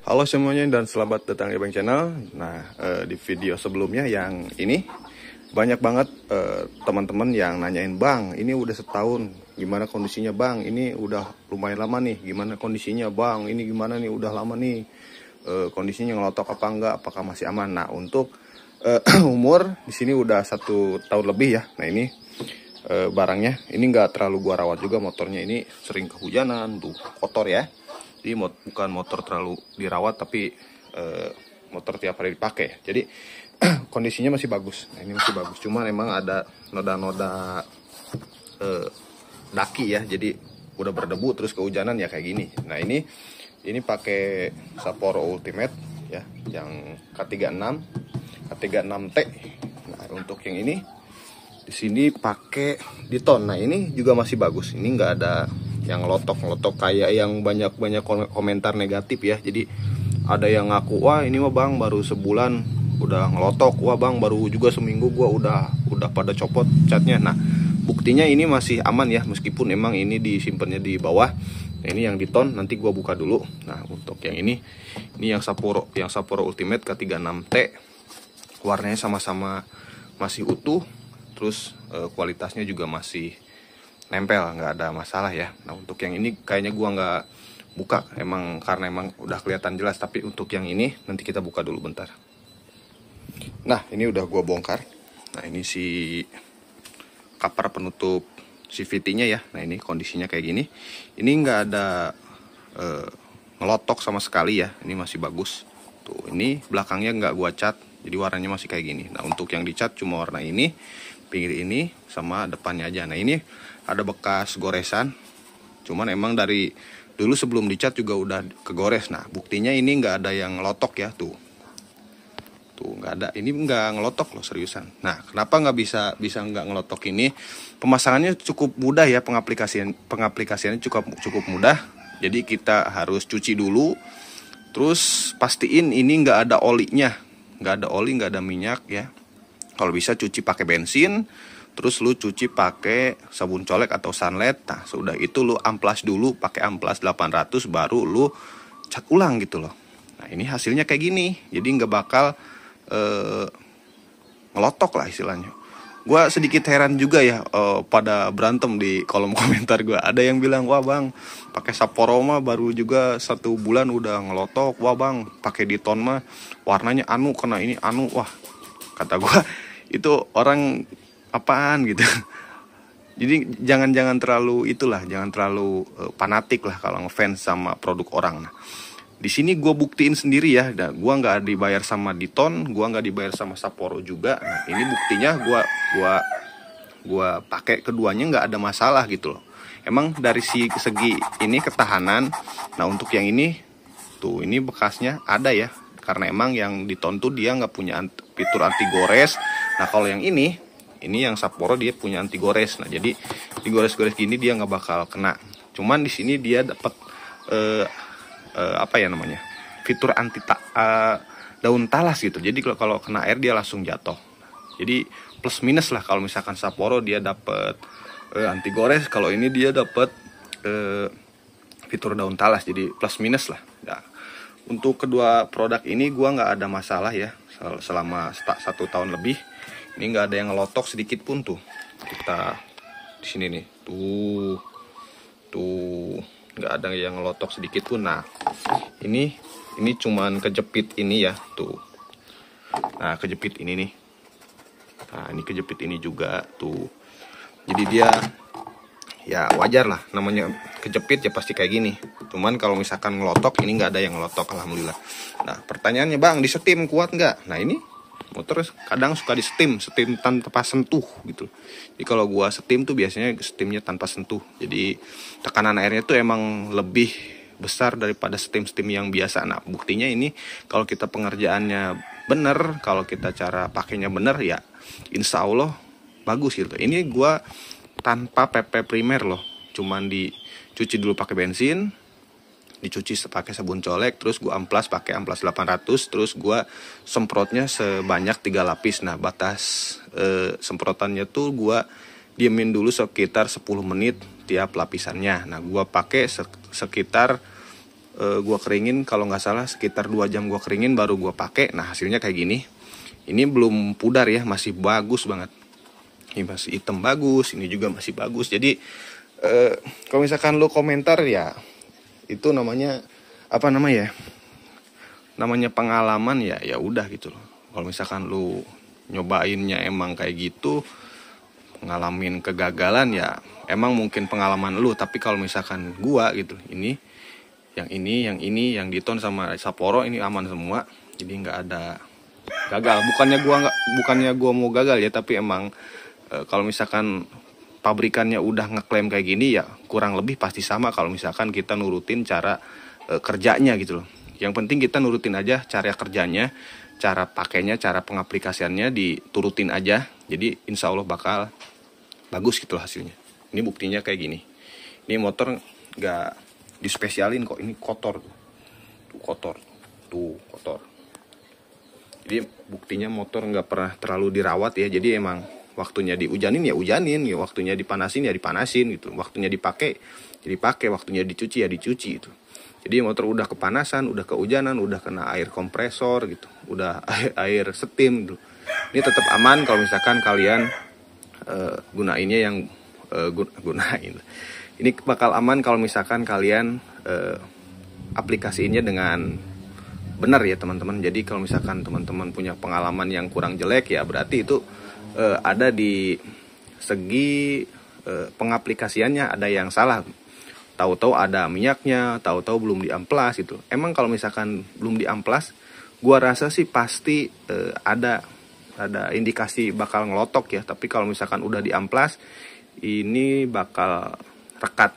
Halo semuanya dan selamat datang di Bang Channel. Nah, di video sebelumnya yang ini banyak banget teman-teman yang nanyain, Bang, ini udah setahun, gimana kondisinya Bang? Ini udah lumayan lama nih, gimana kondisinya Bang? Ini gimana nih, udah lama nih, kondisinya ngelotok apa enggak? Apakah masih aman? Nah, untuk umur di sini udah 1 tahun lebih ya. Nah ini barangnya ini nggak terlalu gua rawat juga, motornya ini sering kehujanan tuh, kotor ya. Jadi bukan motor terlalu dirawat, tapi motor tiap hari dipakai. Jadi kondisinya masih bagus. Nah, ini masih bagus. Cuma memang ada noda-noda daki ya. Jadi udah berdebu terus kehujanan ya kayak gini. Nah ini pakai Sapporo Ultimate ya, yang K36 K36T. Nah untuk yang ini di sini pakai Diton. Nah ini juga masih bagus. Ini nggak ada yang ngelotok kayak yang banyak komentar negatif ya. Jadi ada yang ngaku, wah ini mah Bang baru sebulan udah ngelotok, wah Bang baru juga seminggu gua udah pada copot catnya. Nah buktinya ini masih aman ya, meskipun emang ini disimpannya di bawah. Nah, ini yang Diton, nanti gua buka dulu. Nah untuk yang ini yang Sapporo Ultimate K36T, warnanya sama-sama masih utuh, terus kualitasnya juga masih nempel, nggak ada masalah ya. Nah untuk yang ini kayaknya gua nggak buka karena emang udah kelihatan jelas, tapi untuk yang ini nanti kita buka dulu bentar. Nah ini udah gua bongkar. Nah ini si cover penutup CVT-nya ya. Nah ini kondisinya kayak gini. Ini nggak ada ngelotok sama sekali ya. Ini masih bagus. Tuh ini belakangnya nggak gua cat, jadi warnanya masih kayak gini. Nah untuk yang dicat cuma warna ini, pinggir ini sama depannya aja. Nah ini ada bekas goresan, cuman emang dari dulu sebelum dicat juga udah kegores. Nah buktinya ini nggak ada yang ngelotok ya, tuh nggak ada, ini nggak ngelotok loh, seriusan. Nah kenapa nggak bisa nggak ngelotok ini? Pemasangannya cukup mudah ya, pengaplikasiannya cukup mudah. Jadi kita harus cuci dulu, terus pastiin ini nggak ada olinya, nggak ada oli, nggak ada minyak ya. Kalau bisa cuci pakai bensin, terus lu cuci pakai sabun colek atau sunlight. Nah sudah itu lu amplas dulu pakai amplas 800, baru lu cat ulang gitu loh. Nah ini hasilnya kayak gini, jadi nggak bakal ngelotok lah istilahnya. Gua sedikit heran juga ya, pada berantem di kolom komentar gua. Ada yang bilang, wah Bang pakai Sapporo mah baru juga 1 bulan udah ngelotok, wah Bang pakai Diton mah warnanya anu, kena ini anu. Wah kata gua itu orang apaan gitu. Jadi jangan terlalu jangan terlalu fanatik lah kalau ngefans sama produk orang. Nah, di sini gue buktiin sendiri ya, dan gue nggak dibayar sama Diton, gue nggak dibayar sama Sapporo juga. Nah ini buktinya gue pakai keduanya nggak ada masalah gitu loh. Emang dari segi ini ketahanan. Nah untuk yang ini tuh, ini bekasnya ada ya, karena emang yang Diton tuh dia nggak punya fitur anti gores. Nah kalau yang ini yang Sapporo dia punya anti gores. Nah jadi digores-gores gini dia nggak bakal kena. Cuman di sini dia dapat fitur anti daun talas gitu. Jadi kalau kena air dia langsung jatuh. Jadi plus minus lah, kalau misalkan Sapporo dia dapat anti gores, kalau ini dia dapat fitur daun talas. Jadi plus minus lah. Nah, untuk kedua produk ini gua nggak ada masalah ya selama 1 tahun lebih. Ini nggak ada yang ngelotok sedikit pun tuh. Kita di sini nih, tuh nggak ada yang ngelotok sedikit pun. Nah ini cuman kejepit ini ya, tuh. Nah kejepit ini nih. Nah ini kejepit ini juga tuh. Jadi dia ya wajar lah, namanya kejepit ya pasti kayak gini. Cuman kalau misalkan ngelotok, ini nggak ada yang ngelotok, alhamdulillah. Nah pertanyaannya, Bang di setim kuat nggak? Nah ini motor kadang suka di setim tanpa sentuh gitu. Jadi kalau gua setim tuh biasanya setimnya tanpa sentuh. Jadi tekanan airnya tuh emang lebih besar daripada setim yang biasa. Nah buktinya ini kalau kita pengerjaannya bener, kalau kita cara pakainya bener ya insya Allah bagus gitu. Ini gua tanpa PP primer loh, cuman dicuci dulu pakai bensin, dicuci pakai sabun colek, terus gua amplas pakai amplas 800, terus gua semprotnya sebanyak 3 lapis. Nah batas semprotannya tuh gua diemin dulu sekitar 10 menit tiap lapisannya. Nah gua pakai sekitar gua keringin, kalau nggak salah sekitar 2 jam gua keringin baru gua pakai. Nah hasilnya kayak gini. Ini belum pudar ya, masih bagus banget. Ini masih hitam bagus, ini juga masih bagus. Jadi kalau misalkan lu komentar ya, itu namanya apa namanya ya? Namanya pengalaman ya, ya udah gitu loh. Kalau misalkan lu nyobainnya emang kayak gitu, ngalamin kegagalan ya, emang mungkin pengalaman lu. Tapi kalau misalkan gua gitu, ini, yang Diton sama Sapporo ini aman semua. Jadi nggak ada gagal. Bukannya gua mau gagal ya, tapi emang kalau misalkan pabrikannya udah ngeklaim kayak gini ya kurang lebih pasti sama kalau misalkan kita nurutin cara kerjanya gitu loh. Yang penting kita nurutin aja cara kerjanya, cara pakainya, cara pengaplikasiannya diturutin aja. Jadi insya Allah bakal bagus gitu loh hasilnya. Ini buktinya kayak gini. Ini motor nggak dispesialin kok, ini kotor tuh kotor. Jadi buktinya motor nggak pernah terlalu dirawat ya. Jadi emang waktunya dihujanin ya hujanin, ya waktunya dipanasin ya dipanasin gitu. Waktunya dipakai jadi pakai, waktunya dicuci ya dicuci gitu. Jadi motor udah kepanasan, udah kehujanan, udah kena air kompresor gitu, udah air steam gitu. Ini tetap aman kalau misalkan kalian gunainnya yang gunain. Ini bakal aman kalau misalkan kalian aplikasiinnya dengan benar ya teman-teman. Jadi kalau misalkan teman-teman punya pengalaman yang kurang jelek ya berarti itu ada di segi pengaplikasiannya ada yang salah. Tahu-tahu ada minyaknya, tahu-tahu belum diamplas gitu. Emang kalau misalkan belum diamplas, gua rasa sih pasti ada indikasi bakal ngelotok ya. Tapi kalau misalkan udah diamplas, ini bakal rekat.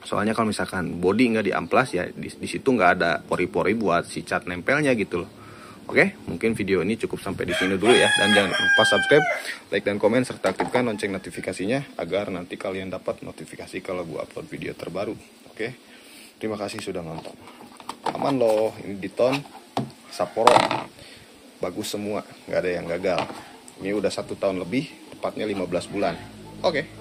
Soalnya kalau misalkan body nggak diamplas ya di situ nggak ada pori-pori buat si cat nempelnya gitu loh. Oke, mungkin video ini cukup sampai di sini dulu ya. Dan jangan lupa subscribe, like dan komen serta aktifkan lonceng notifikasinya agar nanti kalian dapat notifikasi kalau gue upload video terbaru. Oke, terima kasih sudah nonton. Aman loh, ini Diton, Sapporo, bagus semua, nggak ada yang gagal. Ini udah 1 tahun lebih, tepatnya 15 bulan. Oke.